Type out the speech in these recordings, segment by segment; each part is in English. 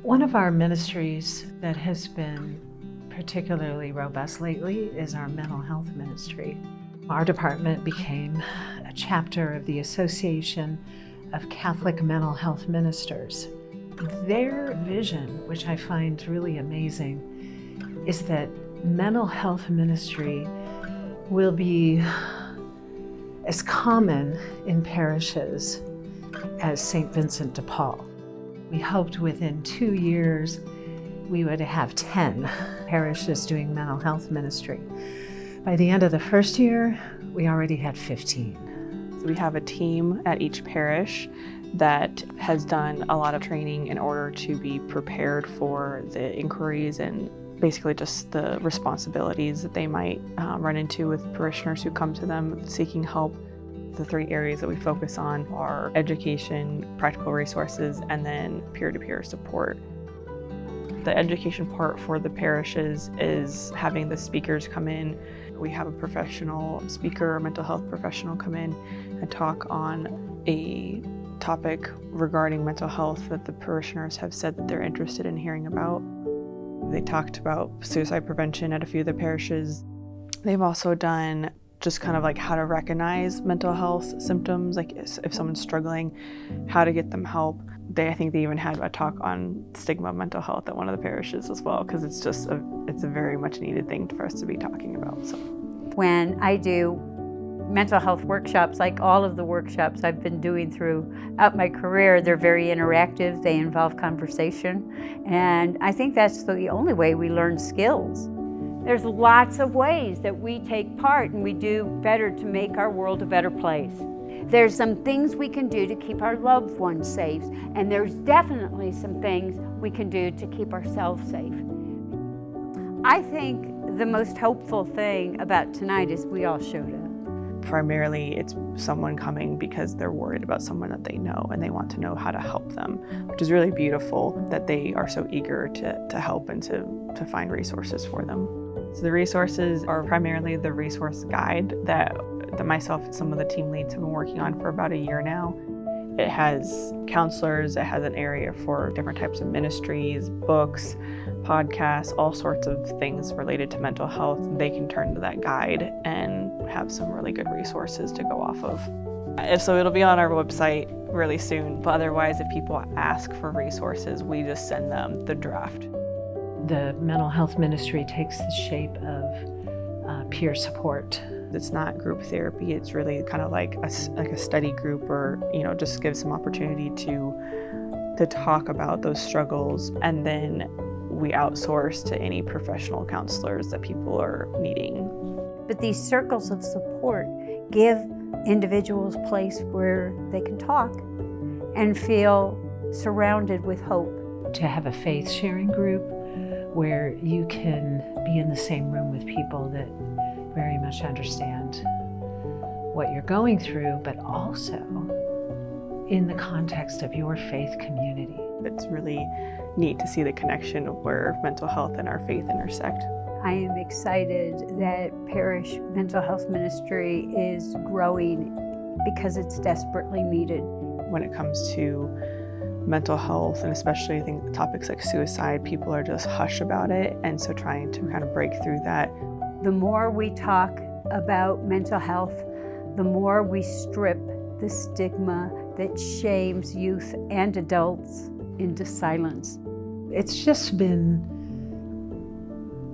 One of our ministries that has been particularly robust lately is our mental health ministry. Our department became a chapter of the Association of Catholic Mental Health Ministers. Their vision, which I find really amazing, is that mental health ministry will be as common in parishes as St. Vincent de Paul. We hoped within 2 years we would have 10 parishes doing mental health ministry. By the end of the first year, we already had 15. We have a team at each parish that has done a lot of training in order to be prepared for the inquiries and basically just the responsibilities that they might run into with parishioners who come to them seeking help. The 3 areas that we focus on are education, practical resources, and then peer-to-peer support. The education part for the parishes is having the speakers come in. We have a professional speaker, a mental health professional, come in and talk on a topic regarding mental health that the parishioners have said that they're interested in hearing about. They talked about suicide prevention at a few of the parishes. They've also done just kind of like how to recognize mental health symptoms, like if someone's struggling, how to get them help. I think they even had a talk on stigma of mental health at one of the parishes as well, because it's a very much needed thing for us to be talking about. So when I do mental health workshops, like all of the workshops I've been doing throughout my career, they're very interactive, they involve conversation, and I think that's the only way we learn skills. There's lots of ways that we take part and we do better to make our world a better place. There's some things we can do to keep our loved ones safe, and there's definitely some things we can do to keep ourselves safe. I think the most hopeful thing about tonight is we all showed up. Primarily, it's someone coming because they're worried about someone that they know and they want to know how to help them, which is really beautiful that they are so eager to help and to find resources for them. So the resources are primarily the resource guide that myself and some of the team leads have been working on for about a year now. It has counselors, it has an area for different types of ministries, books, podcasts, all sorts of things related to mental health. They can turn to that guide and have some really good resources to go off of. So it'll be on our website really soon, but otherwise if people ask for resources, we just send them the draft. The mental health ministry takes the shape of peer support. It's not group therapy, it's really kind of like a study group, or just gives some opportunity to talk about those struggles, and then we outsource to any professional counselors that people are needing. But these circles of support give individuals a place where they can talk and feel surrounded with hope. To have a faith sharing group where you can be in the same room with people that very much understand what you're going through, but also in the context of your faith community. It's really neat to see the connection where mental health and our faith intersect. I am excited that Parish Mental Health Ministry is growing because it's desperately needed. When it comes to mental health, and especially I think topics like suicide, people are just hush about it, and so trying to kind of break through that. The more we talk about mental health, the more we strip the stigma that shames youth and adults into silence. It's just been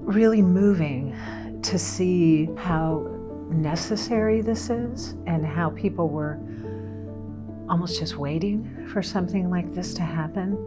really moving to see how necessary this is and how people were almost just waiting for something like this to happen.